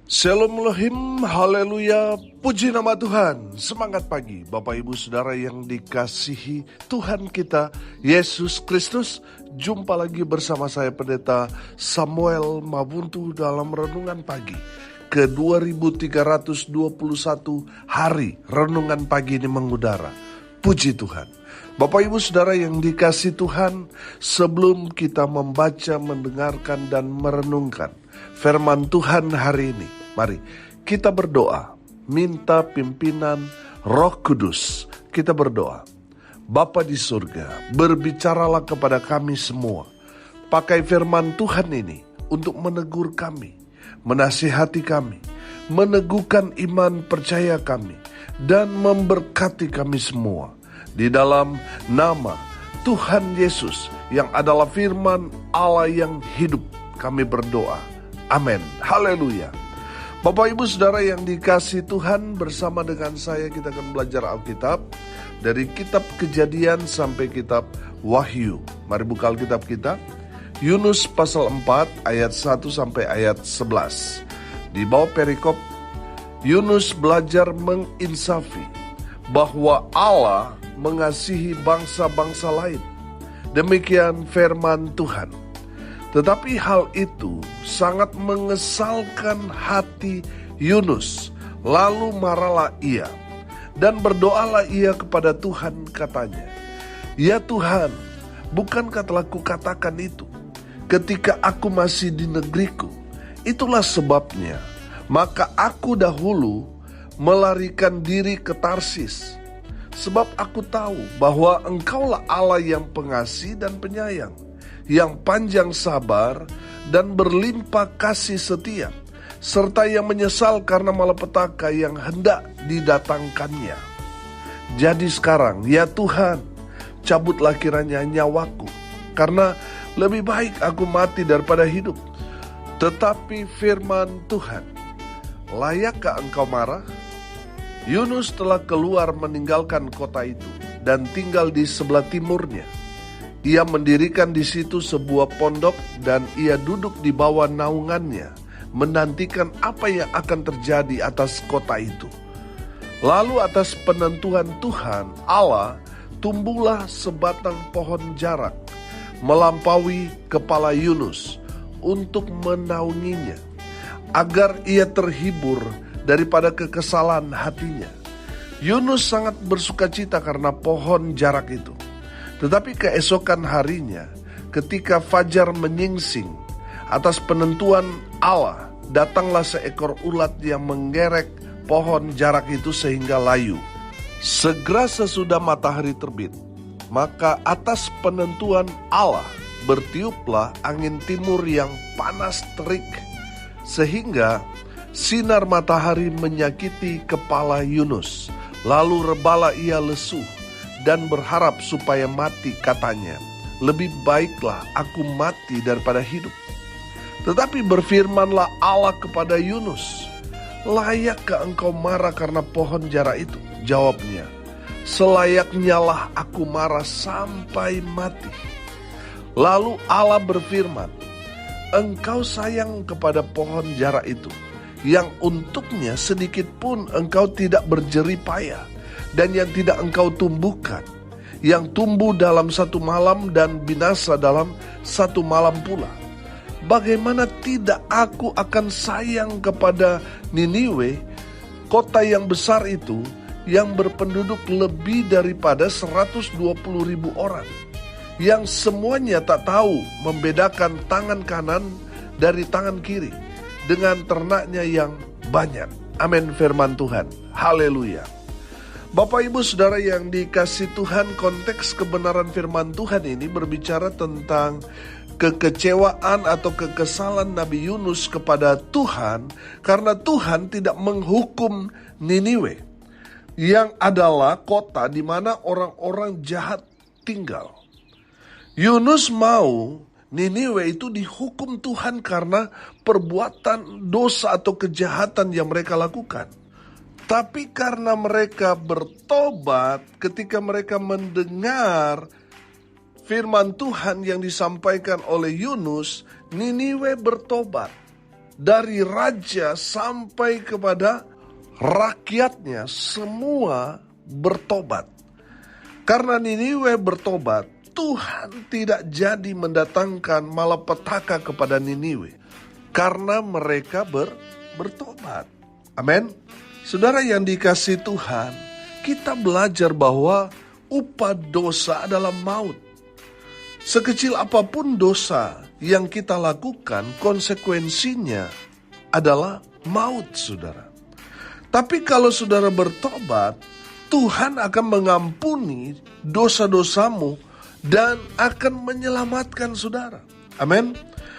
Shalom Elohim, haleluya, puji nama Tuhan. Semangat pagi Bapak Ibu Saudara yang dikasihi Tuhan kita Yesus Kristus. Jumpa lagi bersama saya Pendeta Samuel Mabuntu dalam Renungan Pagi ke 2321 hari Renungan Pagi ini mengudara. Puji Tuhan. Bapak Ibu Saudara yang dikasihi Tuhan, sebelum kita membaca, mendengarkan dan merenungkan firman Tuhan hari ini, mari kita berdoa, minta pimpinan Roh Kudus. Kita berdoa. Bapa di surga, berbicaralah kepada kami semua. Pakai firman Tuhan ini untuk menegur kami, menasihati kami, meneguhkan iman percaya kami, dan memberkati kami semua. Di dalam nama Tuhan Yesus yang adalah firman Allah yang hidup, kami berdoa. Amin. Haleluya. Bapak Ibu Saudara yang dikasihi Tuhan, bersama dengan saya kita akan belajar Alkitab dari kitab Kejadian sampai kitab Wahyu. Mari buka Alkitab kita. Yunus pasal 4 ayat 1 sampai ayat 11. Di bawah perikop, Yunus belajar menginsafi bahwa Allah mengasihi bangsa-bangsa lain. Demikian firman Tuhan. Tetapi hal itu sangat mengesalkan hati Yunus. Lalu marahlah ia dan berdoalah ia kepada Tuhan, katanya, "Ya Tuhan, bukankah telah kukatakan itu ketika aku masih di negeriku? Itulah sebabnya maka aku dahulu melarikan diri ke Tarsis. Sebab aku tahu bahwa Engkaulah Allah yang pengasih dan penyayang, yang panjang sabar dan berlimpah kasih setia, serta yang menyesal karena malapetaka yang hendak didatangkannya. Jadi sekarang, ya Tuhan, cabutlah kiranya nyawaku, karena lebih baik aku mati daripada hidup." Tetapi firman Tuhan, "Layakkah engkau marah?" Yunus telah keluar meninggalkan kota itu dan tinggal di sebelah timurnya. Ia mendirikan di situ sebuah pondok dan ia duduk di bawah naungannya, menantikan apa yang akan terjadi atas kota itu. Lalu atas penentuan Tuhan Allah, tumbuhlah sebatang pohon jarak melampaui kepala Yunus untuk menaunginya, agar ia terhibur daripada kekesalan hatinya. Yunus sangat bersukacita karena pohon jarak itu. Tetapi keesokan harinya, ketika fajar menyingsing, atas penentuan Allah, datanglah seekor ulat yang menggerek pohon jarak itu sehingga layu. Segera sesudah matahari terbit, maka atas penentuan Allah bertiuplah angin timur yang panas terik, sehingga sinar matahari menyakiti kepala Yunus. Lalu rebalah ia lesu dan berharap supaya mati, katanya, "Lebih baiklah aku mati daripada hidup." Tetapi berfirmanlah Allah kepada Yunus, "Layakkah engkau marah karena pohon jara itu?" Jawabnya, "Selayaknya lah aku marah sampai mati." Lalu Allah berfirman, "Engkau sayang kepada pohon jara itu, yang untuknya sedikit pun engkau tidak berjerih payah, dan yang tidak engkau tumbuhkan, yang tumbuh dalam satu malam dan binasa dalam satu malam pula. Bagaimana tidak aku akan sayang kepada Niniwe, kota yang besar itu, yang berpenduduk lebih daripada 120.000 orang, yang semuanya tak tahu membedakan tangan kanan dari tangan kiri, dengan ternaknya yang banyak." Amin firman Tuhan. Haleluya. Bapak Ibu Saudara yang dikasihi Tuhan, konteks kebenaran firman Tuhan ini berbicara tentang kekecewaan atau kekesalan Nabi Yunus kepada Tuhan karena Tuhan tidak menghukum Niniwe, yang adalah kota di mana orang-orang jahat tinggal. Yunus mau Niniwe itu dihukum Tuhan karena perbuatan dosa atau kejahatan yang mereka lakukan. Tapi karena mereka bertobat ketika mereka mendengar firman Tuhan yang disampaikan oleh Yunus, Niniwe bertobat. dari raja sampai kepada rakyatnya, semua bertobat. Karena Niniwe bertobat, Tuhan tidak jadi mendatangkan malapetaka kepada Niniwe. Karena mereka bertobat. Amin. Saudara yang dikasihi Tuhan, kita belajar bahwa upah dosa adalah maut. Sekecil apapun dosa yang kita lakukan, konsekuensinya adalah maut, saudara. Tapi kalau saudara bertobat, Tuhan akan mengampuni dosa-dosamu dan akan menyelamatkan saudara. Amin.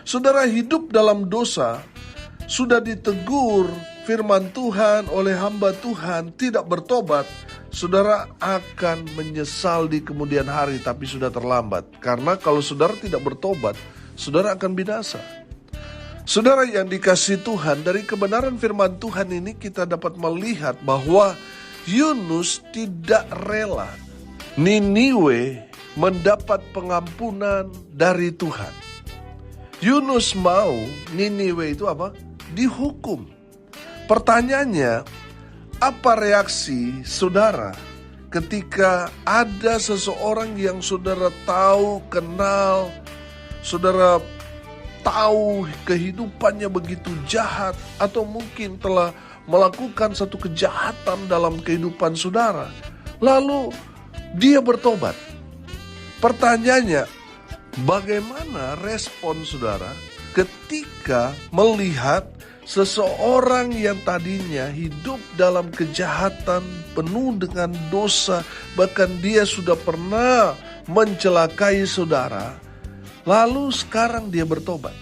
Saudara hidup dalam dosa, sudah ditegur firman Tuhan oleh hamba Tuhan, tidak bertobat, saudara akan menyesal di kemudian hari, tapi sudah terlambat. Karena kalau saudara tidak bertobat, saudara akan binasa. Saudara yang dikasihi Tuhan, dari kebenaran firman Tuhan ini kita dapat melihat bahwa Yunus tidak rela Niniwe mendapat pengampunan dari Tuhan. Yunus mau Niniwe itu apa? Dihukum. Pertanyaannya, apa reaksi saudara ketika ada seseorang yang saudara tahu, kenal, saudara tahu kehidupannya begitu jahat, atau mungkin telah melakukan satu kejahatan dalam kehidupan saudara, lalu dia bertobat? Pertanyaannya, bagaimana respon saudara ketika melihat seseorang yang tadinya hidup dalam kejahatan, penuh dengan dosa, bahkan dia sudah pernah mencelakai saudara, lalu sekarang dia bertobat?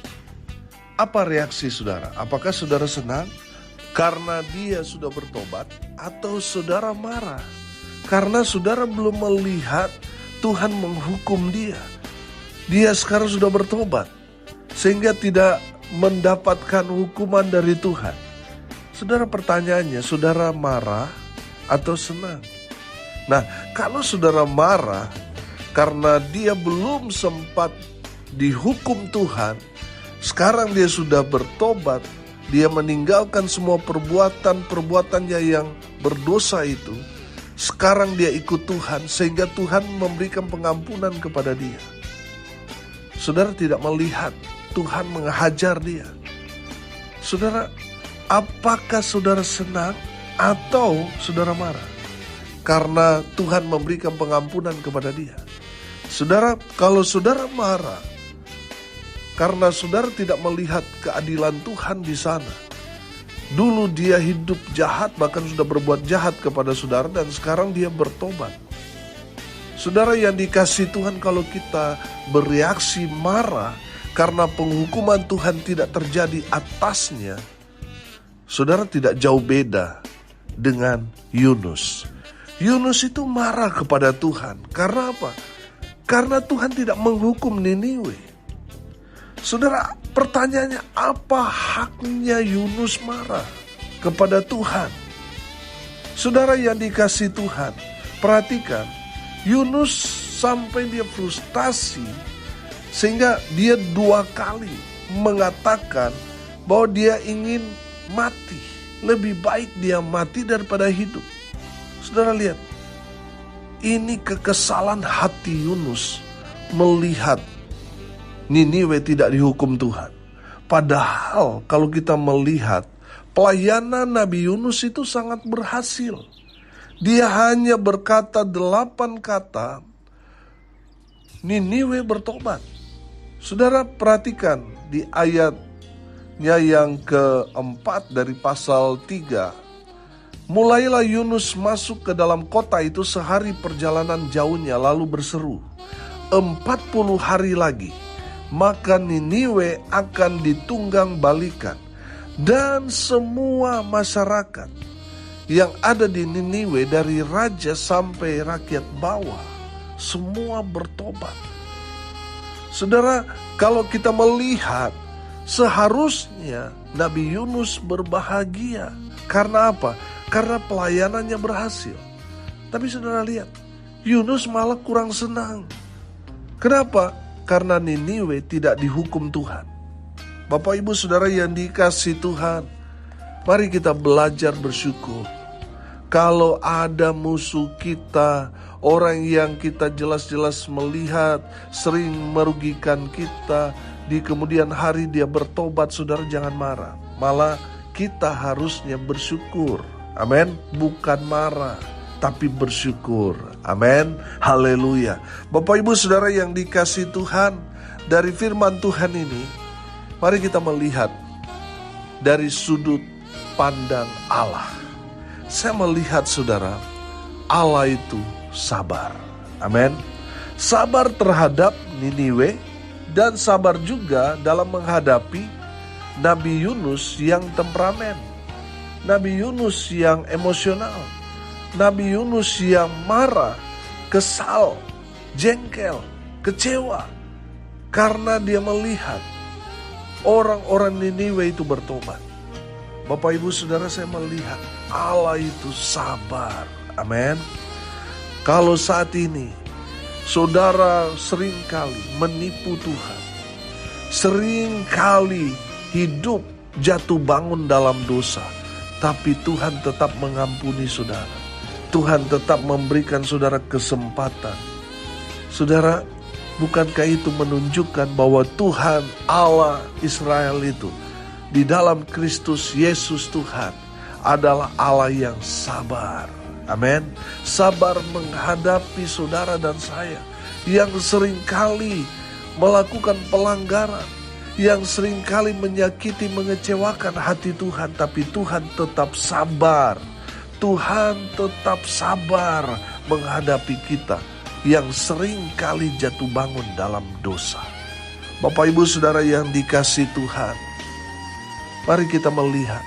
Apa reaksi saudara? Apakah saudara senang karena dia sudah bertobat, atau saudara marah karena saudara belum melihat Tuhan menghukum dia? Dia sekarang sudah bertobat sehingga tidak mendapatkan hukuman dari Tuhan. Saudara, pertanyaannya, saudara marah atau senang? Nah, kalau saudara marah karena dia belum sempat dihukum Tuhan, sekarang dia sudah bertobat, dia meninggalkan semua perbuatannya yang berdosa itu, sekarang dia ikut Tuhan sehingga Tuhan memberikan pengampunan kepada dia. Saudara tidak melihat Tuhan menghajar dia. Saudara, apakah saudara senang atau saudara marah karena Tuhan memberikan pengampunan kepada dia? Saudara, kalau saudara marah karena saudara tidak melihat keadilan Tuhan di sana, dulu dia hidup jahat, bahkan sudah berbuat jahat kepada saudara, dan sekarang dia bertobat. Saudara yang dikasihi Tuhan, kalau kita bereaksi marah karena penghukuman Tuhan tidak terjadi atasnya, saudara tidak jauh beda dengan Yunus. Yunus itu marah kepada Tuhan. Karena apa? Karena Tuhan tidak menghukum Niniwe. Saudara, pertanyaannya, apa haknya Yunus marah kepada Tuhan? Saudara yang dikasihi Tuhan, perhatikan, Yunus sampai dia frustasi sehingga dia 2 kali mengatakan bahwa dia ingin mati. Lebih baik dia mati daripada hidup. Saudara lihat, ini kekesalan hati Yunus melihat Niniwe tidak dihukum Tuhan. Padahal kalau kita melihat pelayanan Nabi Yunus itu sangat berhasil. Dia hanya berkata 8 kata, Niniwe bertobat. Saudara perhatikan di ayatnya yang keempat dari pasal 3. Mulailah Yunus masuk ke dalam kota itu sehari perjalanan jauhnya, lalu berseru, 40 hari lagi, maka Niniwe akan ditunggang balikan. Dan semua masyarakat yang ada di Niniwe, dari raja sampai rakyat bawah, semua bertobat. Saudara, kalau kita melihat, seharusnya Nabi Yunus berbahagia. Karena apa? Karena pelayanannya berhasil. Tapi saudara lihat, Yunus malah kurang senang. Kenapa? Karena Niniwe tidak dihukum Tuhan. Bapak Ibu Saudara yang dikasihi Tuhan, mari kita belajar bersyukur. Kalau ada musuh kita, orang yang kita jelas-jelas melihat sering merugikan kita, di kemudian hari dia bertobat, saudara jangan marah. Malah kita harusnya bersyukur. Amin. Bukan marah, tapi bersyukur. Amin. Haleluya. Bapak Ibu Saudara yang dikasihi Tuhan, dari firman Tuhan ini, mari kita melihat dari sudut pandang Allah. Saya melihat saudara, Allah itu sabar. Amin. Sabar terhadap Niniwe dan sabar juga dalam menghadapi Nabi Yunus yang temperamen, Nabi Yunus yang emosional, Nabi Yunus yang marah, kesal, jengkel, kecewa karena dia melihat orang-orang Niniwe itu bertobat. Bapak Ibu Saudara, saya melihat Allah itu sabar. Amin. Kalau saat ini saudara seringkali menipu Tuhan, seringkali hidup jatuh bangun dalam dosa, tapi Tuhan tetap mengampuni saudara. Tuhan tetap memberikan saudara kesempatan. Saudara, bukankah itu menunjukkan bahwa Tuhan Allah Israel itu di dalam Kristus Yesus Tuhan adalah Allah yang sabar. Amin. Sabar menghadapi saudara dan saya yang seringkali melakukan pelanggaran, yang seringkali menyakiti, mengecewakan hati Tuhan, tapi Tuhan tetap sabar. Tuhan tetap sabar menghadapi kita yang seringkali jatuh bangun dalam dosa. Bapak Ibu Saudara yang dikasihi Tuhan, mari kita melihat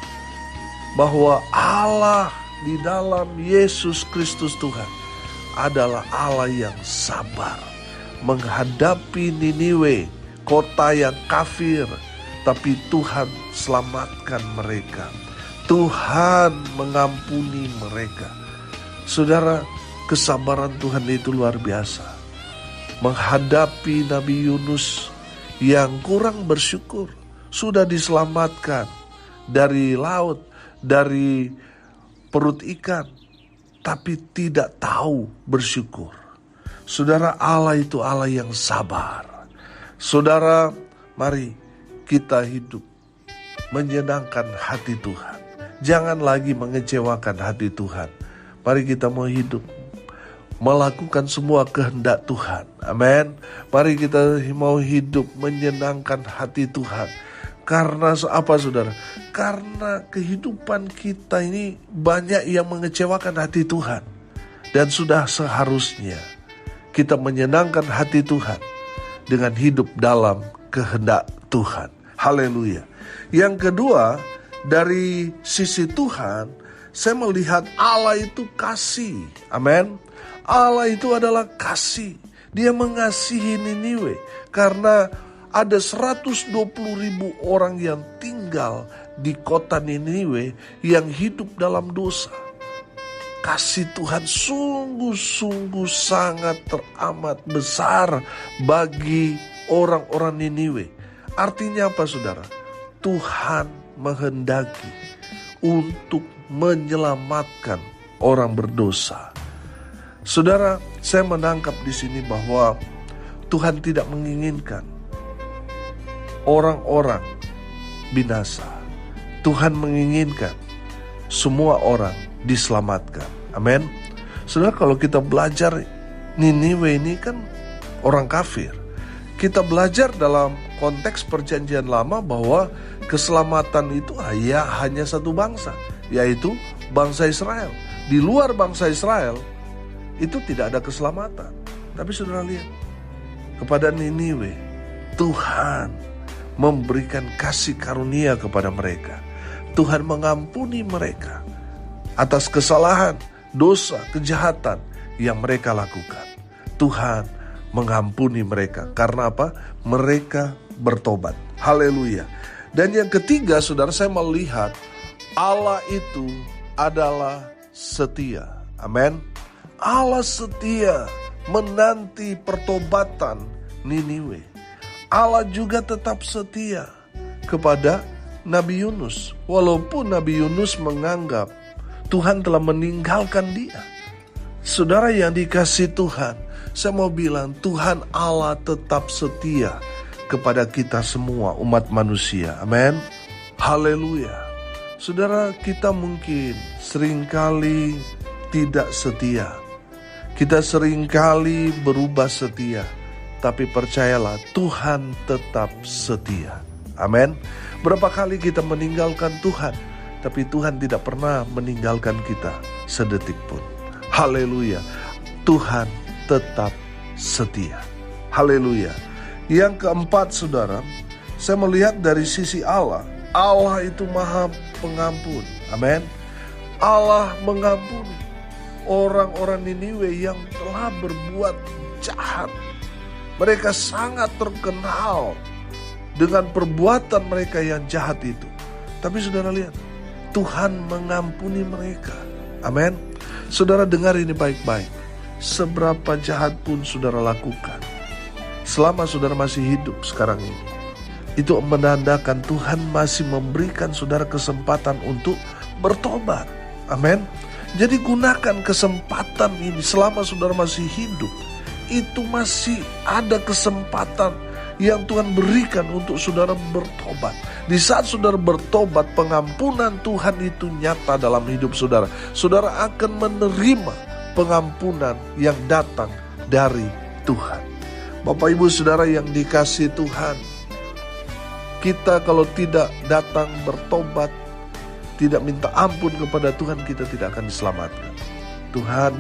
bahwa Allah di dalam Yesus Kristus Tuhan adalah Allah yang sabar menghadapi Niniwe, kota yang kafir, tapi Tuhan selamatkan mereka. Tuhan mengampuni mereka. Saudara, kesabaran Tuhan itu luar biasa. Menghadapi Nabi Yunus yang kurang bersyukur, sudah diselamatkan dari laut, dari perut ikan, tapi tidak tahu bersyukur. Saudara, Allah itu Allah yang sabar. Saudara, mari kita hidup menyenangkan hati Tuhan. Jangan lagi mengecewakan hati Tuhan. Mari kita mau hidup melakukan semua kehendak Tuhan. Amin. Mari kita mau hidup menyenangkan hati Tuhan. Karena apa saudara? Karena kehidupan kita ini banyak yang mengecewakan hati Tuhan. Dan sudah seharusnya kita menyenangkan hati Tuhan dengan hidup dalam kehendak Tuhan. Haleluya. Yang kedua, dari sisi Tuhan, saya melihat Allah itu kasih. Amin. Allah itu adalah kasih. Dia mengasihi Niniwe karena ada 120.000 orang yang tinggal di kota Niniwe yang hidup dalam dosa. Kasih Tuhan sungguh-sungguh sangat teramat besar bagi orang-orang Niniwe. Artinya apa saudara? Tuhan menghendaki untuk menyelamatkan orang berdosa. Saudara, saya menangkap di sini bahwa Tuhan tidak menginginkan orang-orang binasa. Tuhan menginginkan semua orang diselamatkan. Amin. Saudara, kalau kita belajar Niniwe ini kan orang kafir. Kita belajar dalam konteks perjanjian lama bahwa keselamatan itu hanya satu bangsa, yaitu bangsa Israel. Di luar bangsa Israel itu tidak ada keselamatan. Tapi saudara lihat, kepada Niniwe Tuhan memberikan kasih karunia kepada mereka. Tuhan mengampuni mereka atas kesalahan, dosa, kejahatan yang mereka lakukan. Tuhan mengampuni mereka. Karena apa? Mereka bertobat. Haleluya. Dan yang ketiga, saudara, saya melihat Allah itu adalah setia. Amin. Allah setia menanti pertobatan Niniwe. Allah juga tetap setia kepada Nabi Yunus. Walaupun Nabi Yunus menganggap Tuhan telah meninggalkan dia. Saudara yang dikasihi Tuhan, saya mau bilang Tuhan Allah tetap setia kepada kita semua umat manusia. Amin. Haleluya. Saudara, kita mungkin seringkali tidak setia. Kita seringkali berubah setia. Tapi percayalah, Tuhan tetap setia. Amin. Berapa kali kita meninggalkan Tuhan, tapi Tuhan tidak pernah meninggalkan kita sedetik pun. Haleluya. Tuhan tetap setia. Haleluya. Yang keempat, saudara, saya melihat dari sisi Allah. Allah itu Maha Pengampun. Amin. Allah mengampuni orang-orang Niniwe yang telah berbuat jahat. Mereka sangat terkenal dengan perbuatan mereka yang jahat itu. Tapi saudara lihat, Tuhan mengampuni mereka. Amin. Saudara dengar ini baik-baik. Seberapa jahat pun saudara lakukan, selama saudara masih hidup sekarang ini, itu menandakan Tuhan masih memberikan saudara kesempatan untuk bertobat. Amin. Jadi gunakan kesempatan ini selama saudara masih hidup. Itu masih ada kesempatan yang Tuhan berikan untuk saudara bertobat. Di saat saudara bertobat, pengampunan Tuhan itu nyata dalam hidup saudara. Saudara akan menerima pengampunan yang datang dari Tuhan. Bapak Ibu Saudara yang dikasihi Tuhan, kita kalau tidak datang bertobat, tidak minta ampun kepada Tuhan, kita tidak akan diselamatkan. Tuhan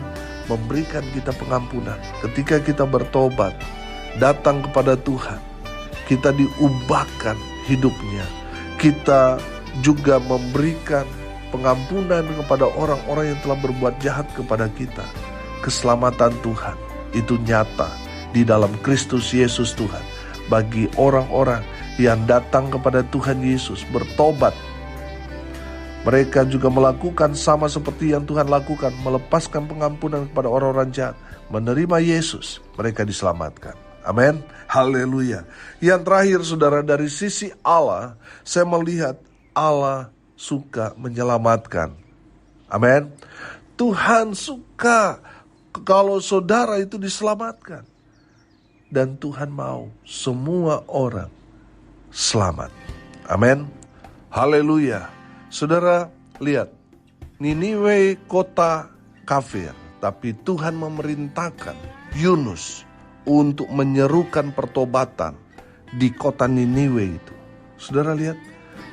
memberikan kita pengampunan ketika kita bertobat, datang kepada Tuhan. Kita diubahkan hidupnya. Kita juga memberikan pengampunan kepada orang-orang yang telah berbuat jahat kepada kita. Keselamatan Tuhan itu nyata di dalam Kristus Yesus Tuhan. Bagi orang-orang yang datang kepada Tuhan Yesus, bertobat, mereka juga melakukan sama seperti yang Tuhan lakukan, melepaskan pengampunan kepada orang-orang jahat, menerima Yesus, mereka diselamatkan. Amin. Haleluya. Yang terakhir saudara, dari sisi Allah, saya melihat Allah suka menyelamatkan. Amin. Tuhan suka kalau saudara itu diselamatkan. Dan Tuhan mau semua orang selamat. Amin. Haleluya. Saudara, lihat. Niniwe kota kafir, tapi Tuhan memerintahkan Yunus untuk menyerukan pertobatan di kota Niniwe itu. Saudara lihat,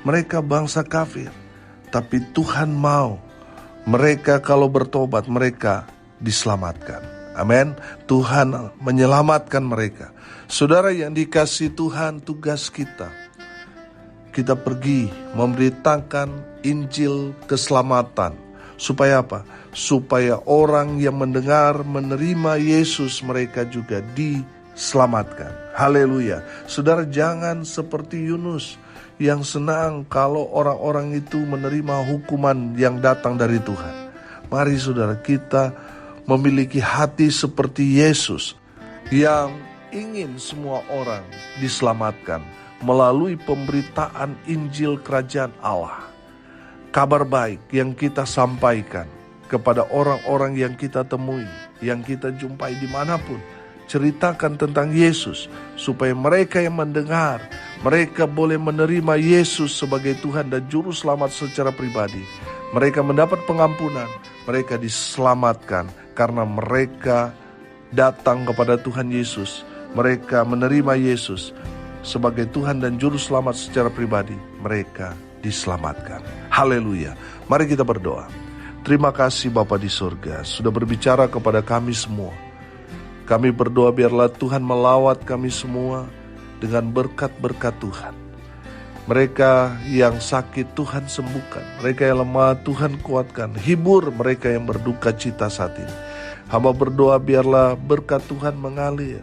mereka bangsa kafir, tapi Tuhan mau mereka kalau bertobat, mereka diselamatkan. Amin. Tuhan menyelamatkan mereka. Saudara yang dikasihi Tuhan, tugas kita pergi memberitakan Injil keselamatan. Supaya apa? Supaya orang yang mendengar, menerima Yesus, mereka juga diselamatkan. Haleluya. Saudara, jangan seperti Yunus yang senang kalau orang-orang itu menerima hukuman yang datang dari Tuhan. Mari saudara, kita memiliki hati seperti Yesus yang ingin semua orang diselamatkan melalui pemberitaan Injil Kerajaan Allah. Kabar baik yang kita sampaikan kepada orang-orang yang kita temui, yang kita jumpai dimanapun. Ceritakan tentang Yesus, supaya mereka yang mendengar, mereka boleh menerima Yesus sebagai Tuhan dan Juru Selamat secara pribadi. Mereka mendapat pengampunan, mereka diselamatkan karena mereka datang kepada Tuhan Yesus. Mereka menerima Yesus sebagai Tuhan dan Juru Selamat secara pribadi. Mereka diselamatkan. Haleluya. Mari kita berdoa. Terima kasih Bapa di surga, sudah berbicara kepada kami semua. Kami berdoa biarlah Tuhan melawat kami semua dengan berkat-berkat Tuhan. Mereka yang sakit Tuhan sembuhkan, mereka yang lemah Tuhan kuatkan, hibur mereka yang berduka cita saat ini. Hamba berdoa biarlah berkat Tuhan mengalir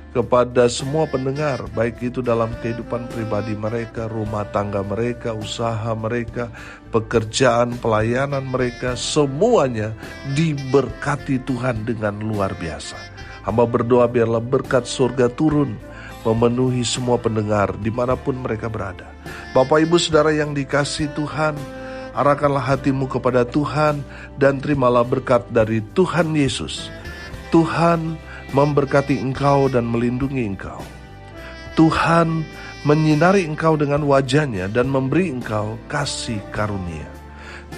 kepada semua pendengar, baik itu dalam kehidupan pribadi mereka, rumah tangga mereka, usaha mereka, pekerjaan, pelayanan mereka, semuanya diberkati Tuhan dengan luar biasa. Hamba berdoa biarlah berkat surga turun memenuhi semua pendengar dimanapun mereka berada. Bapak Ibu Saudara yang dikasihi Tuhan, arahkanlah hatimu kepada Tuhan dan terimalah berkat dari Tuhan Yesus. Tuhan memberkati engkau dan melindungi engkau. Tuhan menyinari engkau dengan wajah-Nya dan memberi engkau kasih karunia.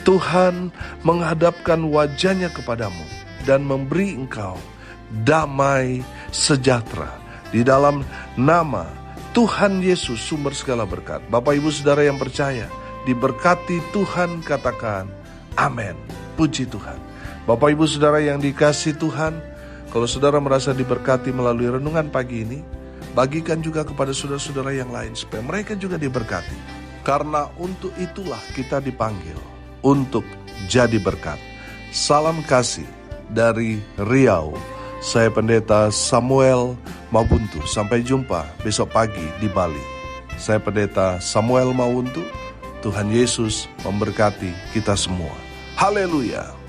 Tuhan menghadapkan wajah-Nya kepadamu dan memberi engkau damai sejahtera. Di dalam nama Tuhan Yesus, sumber segala berkat. Bapak Ibu Saudara yang percaya, diberkati Tuhan, katakan amin. Puji Tuhan. Bapak Ibu Saudara yang dikasihi Tuhan, kalau saudara merasa diberkati melalui renungan pagi ini, bagikan juga kepada saudara-saudara yang lain supaya mereka juga diberkati. Karena untuk itulah kita dipanggil untuk jadi berkat. Salam kasih dari Riau. Saya Pendeta Samuel Mawuntu. Sampai jumpa besok pagi di Bali. Saya Pendeta Samuel Mawuntu. Tuhan Yesus memberkati kita semua. Haleluya.